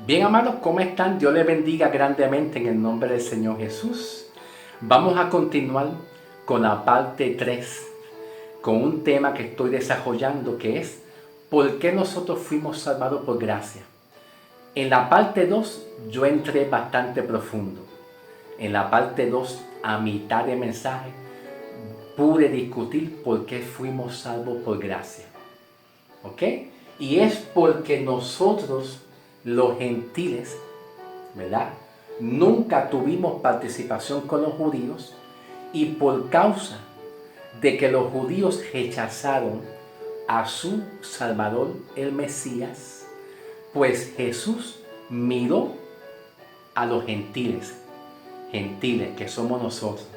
Bien, amados, ¿cómo están? Dios les bendiga grandemente en el nombre del Señor Jesús. Vamos a continuar con la parte 3, con un tema que estoy desarrollando, que es ¿por qué nosotros fuimos salvados por gracia? En la parte 2 yo entré bastante profundo. En la parte 2, a mitad de mensaje, pude discutir por qué fuimos salvos por gracia. ¿Ok? Y es porque nosotros, los gentiles, ¿verdad? Nunca tuvimos participación con los judíos, y por causa de que los judíos rechazaron a su Salvador, el Mesías, pues Jesús miró a los gentiles que somos nosotros,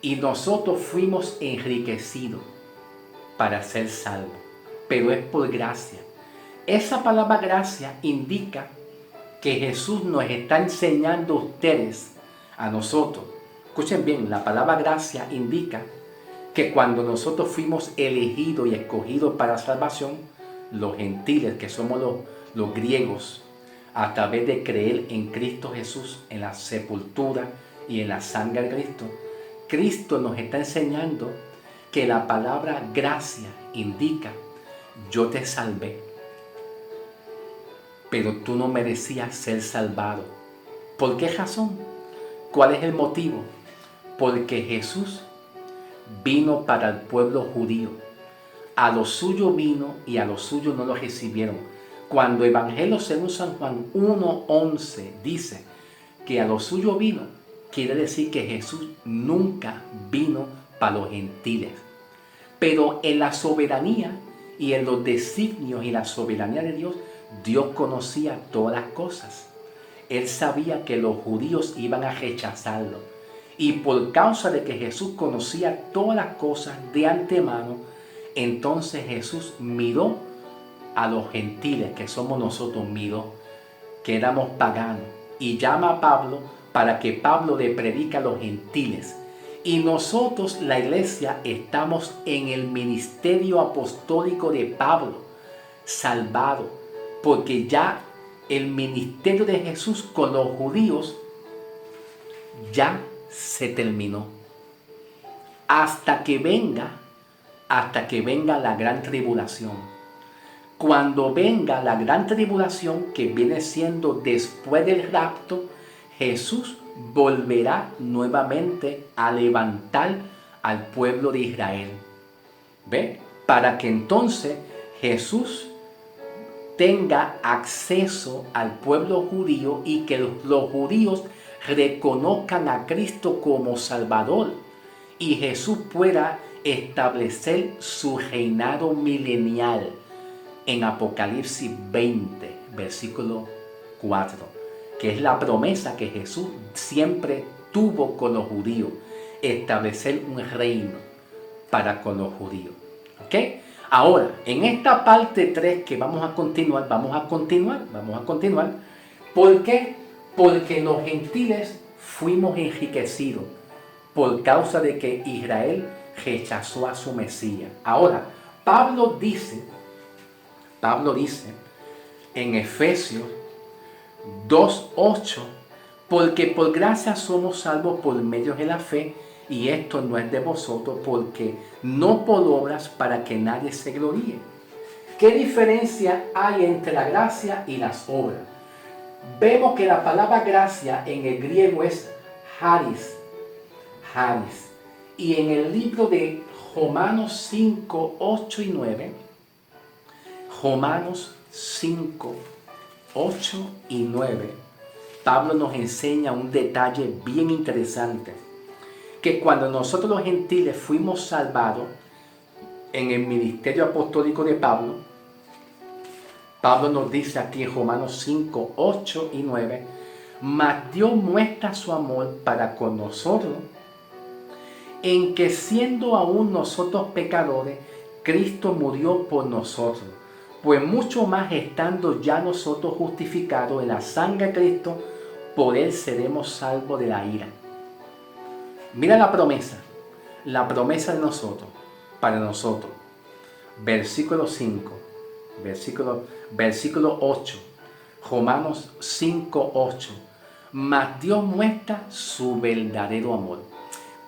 y nosotros fuimos enriquecidos para ser salvos, pero es por gracia. Esa palabra gracia indica que Jesús nos está enseñando a ustedes, a nosotros. Escuchen bien, la palabra gracia indica que cuando nosotros fuimos elegidos y escogidos para salvación, los gentiles, que somos los griegos, a través de creer en Cristo Jesús, en la sepultura y en la sangre de Cristo, Cristo nos está enseñando que la palabra gracia indica: yo te salvé, pero tú no merecías ser salvado. ¿Por qué razón? ¿Cuál es el motivo? Porque Jesús vino para el pueblo judío. A lo suyo vino y a lo suyo no lo recibieron. Cuando Evangelio según San Juan 1:11 dice que a lo suyo vino, quiere decir que Jesús nunca vino para los gentiles. Pero en la soberanía y en los designios y la soberanía de Dios, Dios conocía todas las cosas. Él sabía que los judíos iban a rechazarlo. Y por causa de que Jesús conocía todas las cosas de antemano, entonces Jesús miró a los gentiles, que somos nosotros, miró que éramos paganos, y llama a Pablo para que Pablo le predique a los gentiles. Y nosotros, la iglesia, estamos en el ministerio apostólico de Pablo, salvado, porque ya el ministerio de Jesús con los judíos ya se terminó. Hasta que venga la gran tribulación. Cuando venga la gran tribulación, que viene siendo después del rapto, Jesús volverá nuevamente a levantar al pueblo de Israel. ¿Ve? Para que entonces Jesús tenga acceso al pueblo judío y que los judíos reconozcan a Cristo como Salvador, y Jesús pueda establecer su reinado milenial en Apocalipsis 20, versículo 4, que es la promesa que Jesús siempre tuvo con los judíos: establecer un reino para con los judíos. ¿Ok? Ahora, en esta parte 3 que vamos a continuar. ¿Por qué? Porque los gentiles fuimos enriquecidos por causa de que Israel rechazó a su Mesías. Ahora, Pablo dice en Efesios 2:8, porque por gracia somos salvos por medio de la fe, y esto no es de vosotros, porque no por obras, para que nadie se gloríe. ¿Qué diferencia hay entre la gracia y las obras? Vemos que la palabra gracia en el griego es charis. Y en el libro de Romanos 5, 8 y 9, Romanos 5, 8 y 9, Pablo nos enseña un detalle bien interesante: que cuando nosotros los gentiles fuimos salvados en el ministerio apostólico de Pablo, Pablo nos dice aquí en Romanos 5, 8 y 9, mas Dios muestra su amor para con nosotros, en que siendo aún nosotros pecadores, Cristo murió por nosotros. Pues mucho más estando ya nosotros justificados en la sangre de Cristo, por él seremos salvos de la ira. Mira la promesa de nosotros, para nosotros. Versículo 5, versículo 8. Romanos 5:8. Mas Dios muestra su verdadero amor.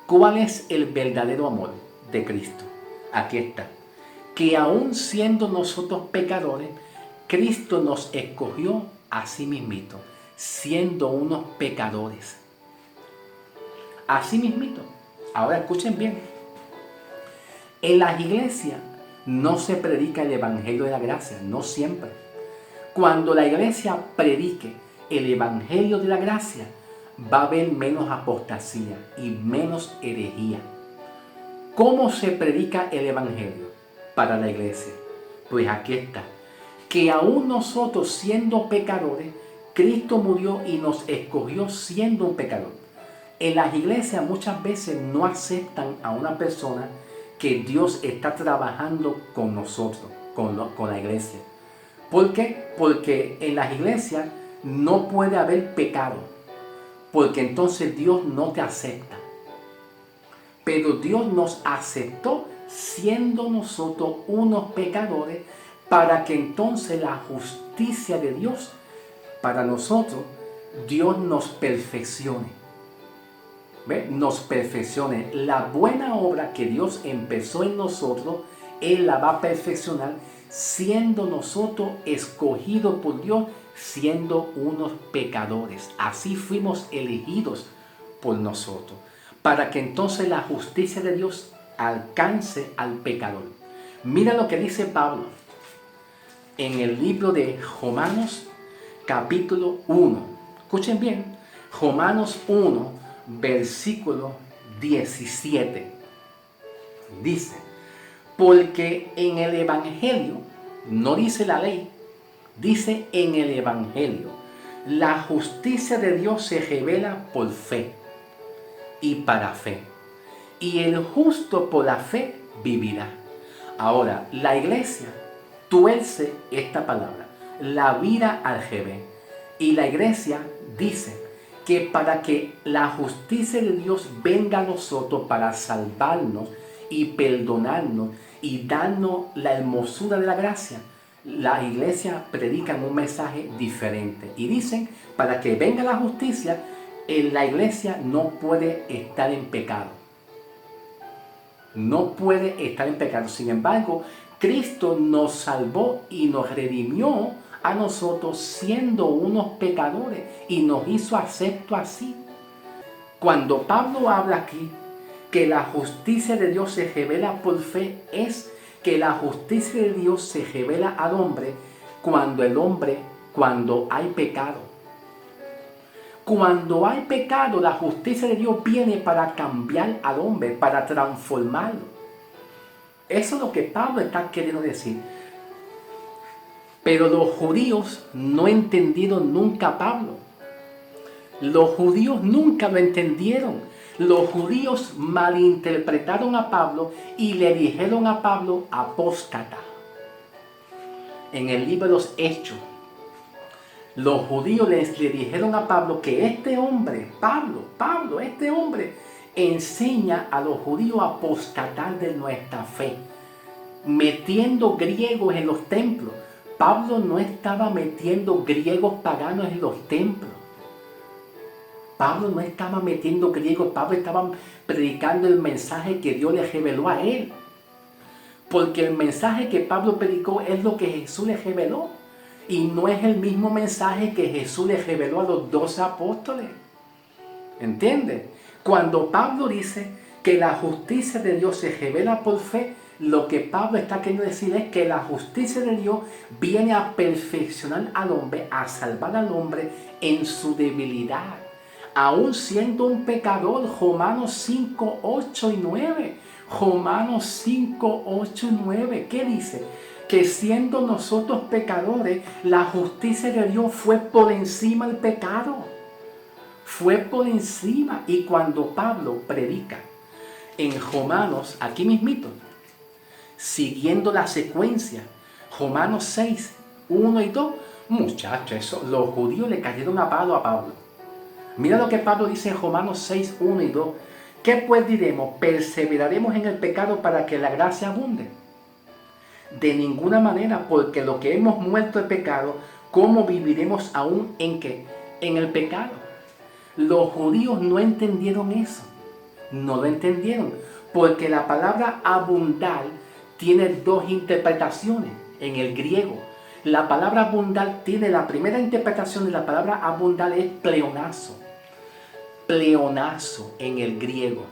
¿Cuál es el verdadero amor de Cristo? Aquí está. Que aun siendo nosotros pecadores, Cristo nos escogió a sí mismito, siendo unos pecadores. Así mismito. Ahora escuchen bien. En las iglesias no se predica el evangelio de la gracia, no siempre. Cuando la iglesia predique el evangelio de la gracia, va a haber menos apostasía y menos herejía. ¿Cómo se predica el evangelio para la iglesia? Pues aquí está. Que aún nosotros siendo pecadores, Cristo murió y nos escogió siendo un pecador. En las iglesias muchas veces no aceptan a una persona que Dios está trabajando con nosotros, con la iglesia. ¿Por qué? Porque en las iglesias no puede haber pecado, porque entonces Dios no te acepta. Pero Dios nos aceptó siendo nosotros unos pecadores para que entonces la justicia de Dios para nosotros, Dios nos perfeccione. ¿Ve? Nos perfeccione. La buena obra que Dios empezó en nosotros, Él la va a perfeccionar siendo nosotros escogidos por Dios, siendo unos pecadores. Así fuimos elegidos por nosotros, para que entonces la justicia de Dios alcance al pecador. Mira lo que dice Pablo en el libro de Romanos, capítulo 1. Escuchen bien, Romanos 1, versículo 17. Dice, porque en el evangelio, no dice la ley, dice en el evangelio, la justicia de Dios se revela por fe y para fe. Y el justo por la fe vivirá. Ahora, la iglesia tuerce esta palabra, la vira al revés. Y la iglesia dice que para que la justicia de Dios venga a nosotros para salvarnos y perdonarnos y darnos la hermosura de la gracia, la iglesia predica un mensaje diferente. Y dicen, para que venga la justicia, la iglesia no puede estar en pecado. No puede estar en pecado. Sin embargo, Cristo nos salvó y nos redimió a nosotros siendo unos pecadores y nos hizo acepto así. Cuando Pablo habla aquí que la justicia de Dios se revela por fe, es que la justicia de Dios se revela al hombre cuando hay pecado. Cuando hay pecado, la justicia de Dios viene para cambiar al hombre, para transformarlo. Eso es lo que Pablo está queriendo decir. Pero los judíos no entendieron nunca a Pablo. Los judíos nunca lo entendieron. Los judíos malinterpretaron a Pablo y le dijeron a Pablo apóstata. En el libro de los Hechos, los judíos le dijeron a Pablo que este hombre, Pablo, este hombre enseña a los judíos a apostatar de nuestra fe, metiendo griegos en los templos. Pablo no estaba metiendo griegos paganos en los templos. Pablo no estaba metiendo griegos, Pablo estaba predicando el mensaje que Dios le reveló a él. Porque el mensaje que Pablo predicó es lo que Jesús le reveló. Y no es el mismo mensaje que Jesús le reveló a los 12 apóstoles. ¿Entiendes? Cuando Pablo dice que la justicia de Dios se revela por fe, lo que Pablo está queriendo decir es que la justicia de Dios viene a perfeccionar al hombre, a salvar al hombre en su debilidad. Aún siendo un pecador, Romanos 5, 8 y 9. Romanos 5, 8 y 9. ¿Qué dice? Que siendo nosotros pecadores, la justicia de Dios fue por encima del pecado. Fue por encima. Y cuando Pablo predica en Romanos, aquí mismito, siguiendo la secuencia, Romanos 6, 1 y 2, muchachos, los judíos le cayeron a Pablo. Mira lo que Pablo dice en Romanos 6, 1 y 2. ¿Qué pues diremos? ¿Perseveraremos en el pecado para que la gracia abunde? De ninguna manera, porque lo que hemos muerto de pecado, ¿cómo viviremos aún en qué? En el pecado. Los judíos no entendieron eso. No lo entendieron. Porque la palabra abundar tiene dos interpretaciones en el griego. La palabra abundar tiene, la primera interpretación de la palabra abundar es pleonazo. Pleonazo en el griego.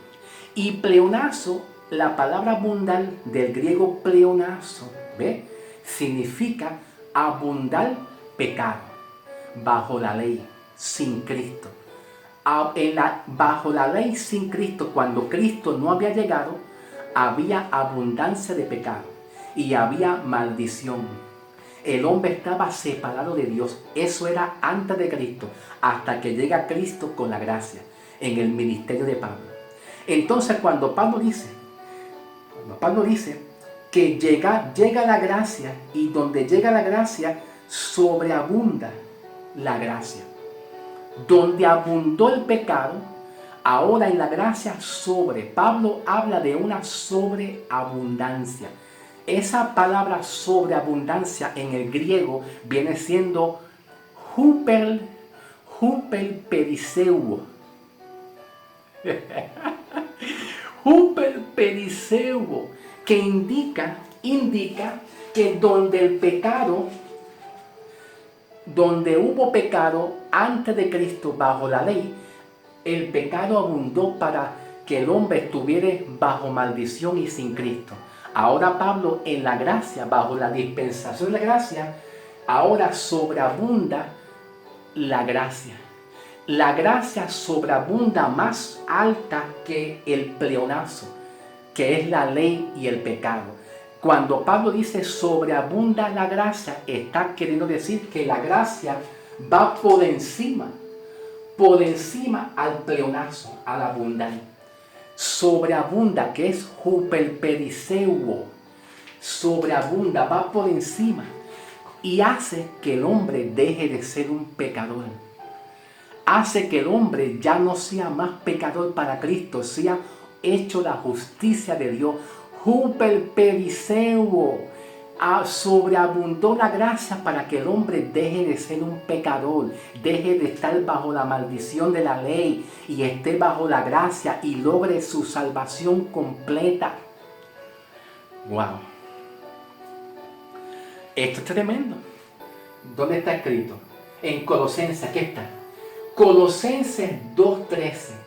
Y pleonazo, la palabra abundar del griego pleonazo, ¿ve? Significa abundar pecado bajo la ley, sin Cristo. Bajo la ley sin Cristo, cuando Cristo no había llegado, había abundancia de pecado y había maldición. El hombre estaba separado de Dios. Eso era antes de Cristo, hasta que llega Cristo con la gracia en el ministerio de Pablo. Entonces cuando Pablo dice que llega la gracia, y donde llega la gracia sobreabunda la gracia. Donde abundó el pecado, ahora en la gracia Pablo habla de una sobreabundancia. Esa palabra sobreabundancia en el griego viene siendo huperperiseuo. Huperperiseuo, que indica que donde hubo pecado antes de Cristo bajo la ley, el pecado abundó para que el hombre estuviera bajo maldición y sin Cristo. Ahora Pablo en la gracia, bajo la dispensación de la gracia, ahora sobreabunda la gracia. La gracia sobreabunda más alta que el pleonazo, que es la ley y el pecado. Cuando Pablo dice sobreabunda la gracia, está queriendo decir que la gracia va por encima al pleonazo, al abundar. Sobreabunda, que es huperperiseuo, sobreabunda, va por encima y hace que el hombre deje de ser un pecador. Hace que el hombre ya no sea más pecador para Cristo, sea hecho la justicia de Dios. Huperperiseuo, sobreabundó la gracia para que el hombre deje de ser un pecador, deje de estar bajo la maldición de la ley y esté bajo la gracia y logre su salvación completa. Wow. Esto es tremendo. ¿Dónde está escrito? En Colosenses, aquí está. Colosenses 2:13.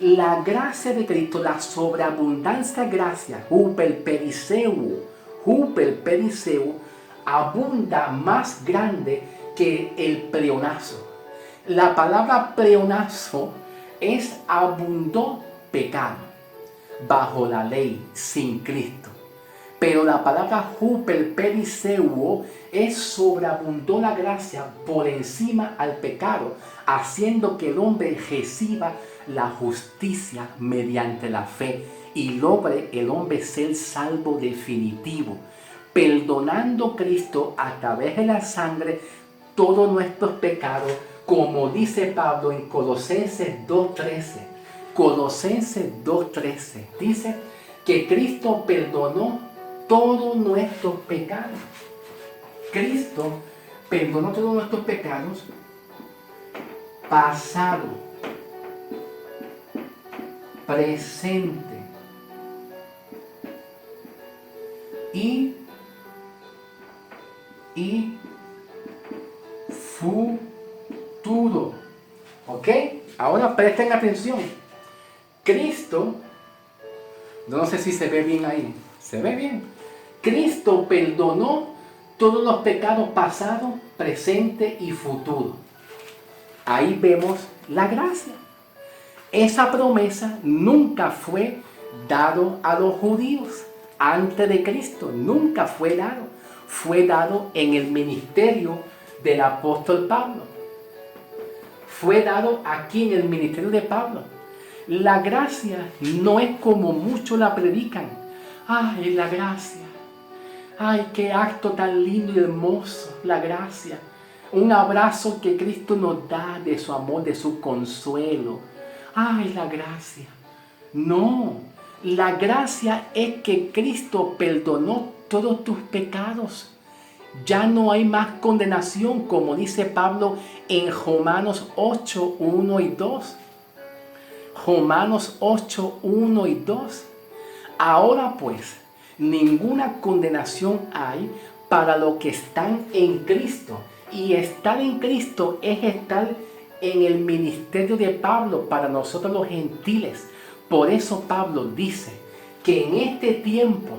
La gracia de Cristo, la sobreabundancia gracia, huperperiseuo, abunda más grande que el pleonazo. La palabra pleonazo es abundó pecado bajo la ley sin Cristo. Pero la palabra huperperiseuo es sobreabundó la gracia por encima al pecado, haciendo que el hombre reciba la justicia mediante la fe y logre el hombre ser salvo definitivo, perdonando Cristo a través de la sangre todos nuestros pecados, como dice Pablo en Colosenses 2:13. Colosenses 2:13 dice que Cristo perdonó todos nuestros pecados. Cristo perdonó todos nuestros pecados, pasado, presente y futuro. ¿Ok? Ahora presten atención. Cristo, no sé si se ve bien ahí. ¿Se ve bien? Cristo perdonó todos los pecados pasados, presente y futuro. Ahí vemos la gracia. Esa promesa nunca fue dado a los judíos antes de Cristo. Nunca fue dado. Fue dado en el ministerio del apóstol Pablo. Fue dado aquí en el ministerio de Pablo. La gracia no es como muchos la predican. Ay, la gracia. Ay, qué acto tan lindo y hermoso, la gracia. Un abrazo que Cristo nos da de su amor, de su consuelo. Ay, la gracia. No, la gracia es que Cristo perdonó todos tus pecados Ya no hay más condenación, como dice Pablo en Romanos 8, 1 y 2. Romanos 8, 1 y 2. Ahora pues, ninguna condenación hay para los que están en Cristo. Y estar en Cristo es estar en el ministerio de Pablo para nosotros los gentiles. Por eso Pablo dice que en este tiempo,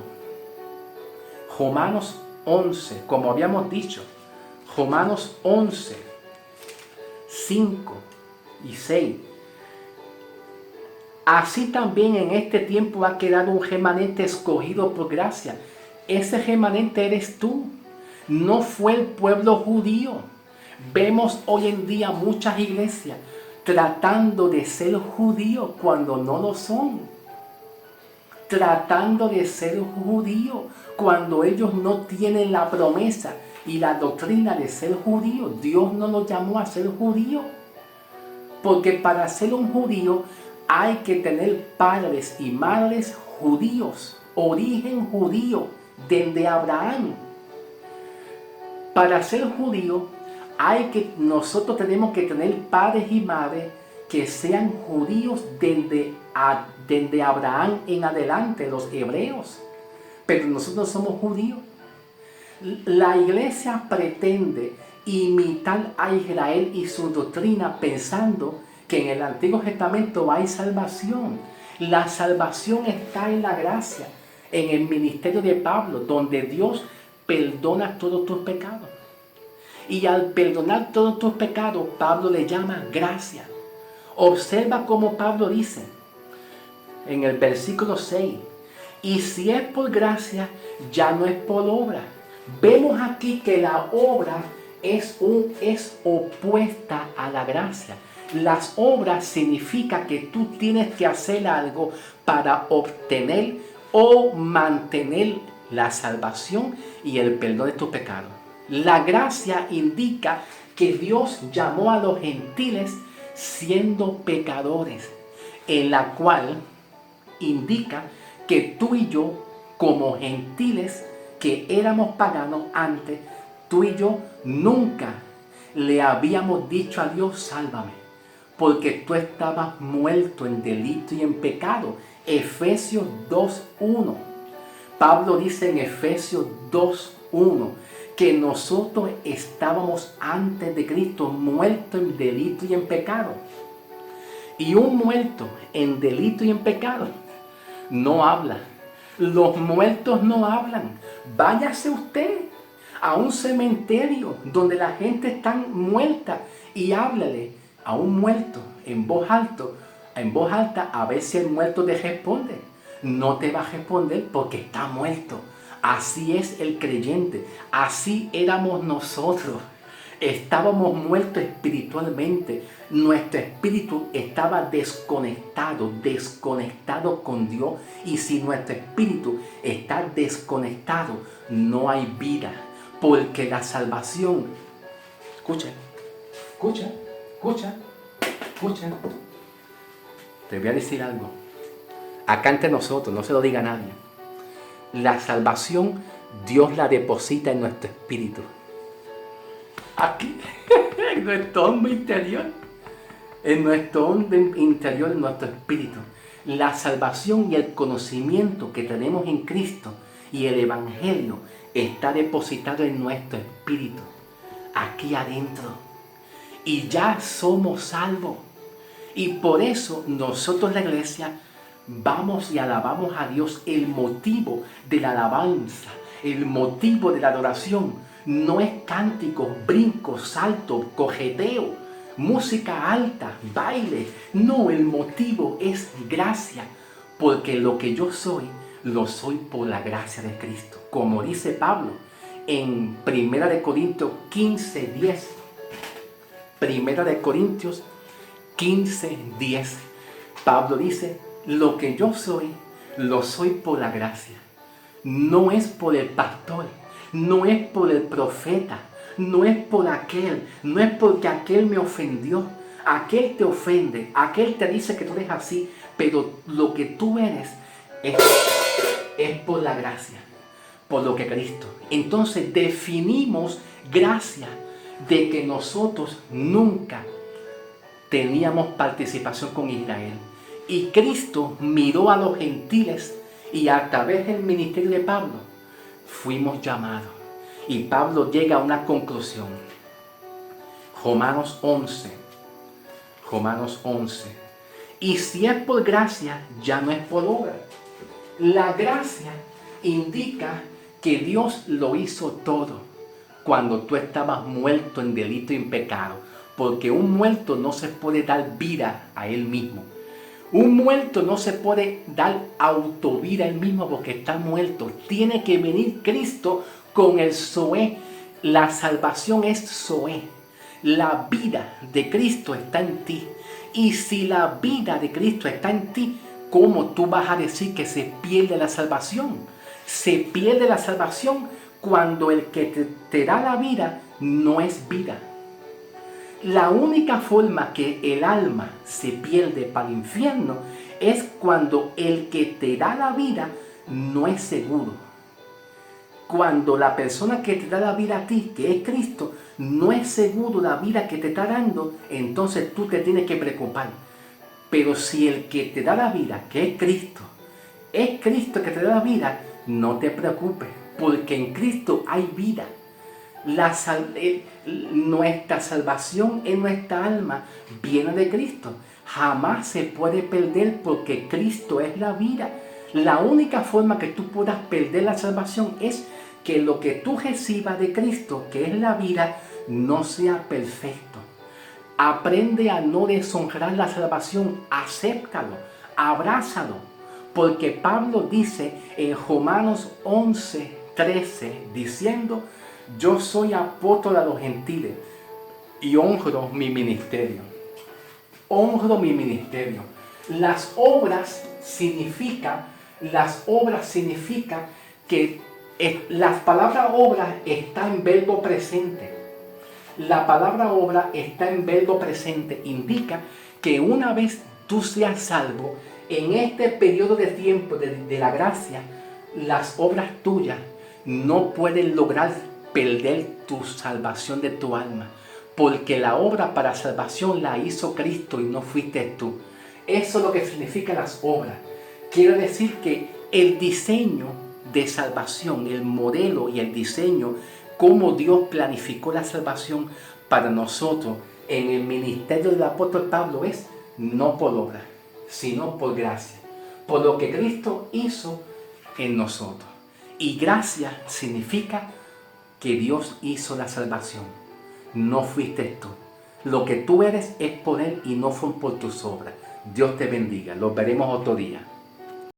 Romanos 11, como habíamos dicho, Romanos 11, 5 y 6. Así también en este tiempo ha quedado un remanente escogido por gracia. Ese remanente eres tú. No fue el pueblo judío. Vemos hoy en día muchas iglesias tratando de ser judíos cuando no lo son. Tratando de ser judíos cuando ellos no tienen la promesa y la doctrina de ser judíos. Dios no los llamó a ser judíos. Porque para ser un judío hay que tener padres y madres judíos, origen judío, desde Abraham. Para ser judío, nosotros tenemos que tener padres y madres que sean judíos desde Abraham en adelante, los hebreos. Pero nosotros somos judíos. La iglesia pretende imitar a Israel y su doctrina pensando que en el Antiguo Testamento hay salvación. La salvación está en la gracia, en el ministerio de Pablo, donde Dios perdona todos tus pecados. Y al perdonar todos tus pecados, Pablo le llama gracia. Observa cómo Pablo dice en el versículo 6, y si es por gracia, ya no es por obra. Vemos aquí que la obra es opuesta a la gracia. Las obras significa que tú tienes que hacer algo para obtener o mantener la salvación y el perdón de tus pecados. La gracia indica que Dios llamó a los gentiles siendo pecadores, en la cual indica que tú y yo, como gentiles que éramos paganos antes, tú y yo nunca le habíamos dicho a Dios, sálvame, porque tú estabas muerto en delito y en pecado. Efesios 2:1. Pablo dice en Efesios 2:1 que nosotros estábamos antes de Cristo muertos en delito y en pecado. Y un muerto en delito y en pecado no habla. Los muertos no hablan. Váyase usted a un cementerio donde la gente está muerta y háblale a un muerto en voz alta, a ver si el muerto te responde. No te va a responder porque está muerto. Así es el creyente, así éramos nosotros. Estábamos muertos espiritualmente. Nuestro espíritu estaba desconectado con Dios. Y si nuestro espíritu está desconectado, no hay vida. Porque la salvación, escucha. Te voy a decir algo. Acá entre nosotros, no se lo diga a nadie. La salvación Dios la deposita en nuestro espíritu. Aquí, en nuestro hombre interior. En nuestro hombre interior, en nuestro espíritu. La salvación y el conocimiento que tenemos en Cristo y el Evangelio está depositado en nuestro espíritu. Aquí adentro. Y ya somos salvos. Y por eso nosotros, la iglesia, vamos y alabamos a Dios. El motivo de la alabanza, el motivo de la adoración, no es cánticos, brincos, saltos, cojeteo, música alta, baile. No, el motivo es gracia. Porque lo que yo soy, lo soy por la gracia de Cristo. Como dice Pablo en 1 Corintios 15:10. 1 Corintios 15:10. Pablo dice, lo que yo soy, lo soy por la gracia. No es por el pastor, no es por el profeta, no es por aquel, no es porque aquel me ofendió. Aquel te ofende, aquel te dice que tú eres así, pero lo que tú eres es por la gracia. por lo que Cristo. Entonces definimos gracia de que nosotros nunca teníamos participación con Israel. Y Cristo miró a los gentiles y a través del ministerio de Pablo fuimos llamados. Y Pablo llega a una conclusión. Romanos 11. Y si es por gracia, ya no es por obra. La gracia indica que Dios lo hizo todo cuando tú estabas muerto en delito y en pecado. Porque un muerto no se puede dar vida a él mismo. Un muerto no se puede dar autovida a él mismo porque está muerto. Tiene que venir Cristo con el Zoé. La salvación es Zoé. La vida de Cristo está en ti. Y si la vida de Cristo está en ti, ¿cómo tú vas a decir que se pierde la salvación? Se pierde la salvación cuando el que te da la vida no es vida. La única forma que el alma se pierde para el infierno es cuando el que te da la vida no es seguro. Cuando la persona que te da la vida a ti, que es Cristo, no es seguro la vida que te está dando, entonces tú te tienes que preocupar. Pero si el que te da la vida, que es Cristo que te da la vida, no te preocupes, porque en Cristo hay vida. Nuestra salvación en nuestra alma viene de Cristo. Jamás se puede perder porque Cristo es la vida. La única forma que tú puedas perder la salvación es que lo que tú recibas de Cristo, que es la vida, no sea perfecto. Aprende a no deshonrar la salvación. Acéptalo, abrázalo. Porque Pablo dice en Romanos 11:13, diciendo: yo soy apóstol a los gentiles y honro mi ministerio. Honro mi ministerio. Las obras significa que la palabra obra está en verbo presente. La palabra obra está en verbo presente. Indica que una vez tú seas salvo, en este periodo de tiempo de la gracia, las obras tuyas no pueden lograr perder tu salvación de tu alma, porque la obra para salvación la hizo Cristo y no fuiste tú. Eso es lo que significa las obras. Quiere decir que el diseño de salvación, el modelo y el diseño, cómo Dios planificó la salvación para nosotros en el ministerio del apóstol Pablo, es no por obra, sino por gracia, por lo que Cristo hizo en nosotros. Y gracia significa que Dios hizo la salvación, no fuiste tú. Lo que tú eres es por Él y no fue por tus obras. Dios te bendiga. Los veremos otro día.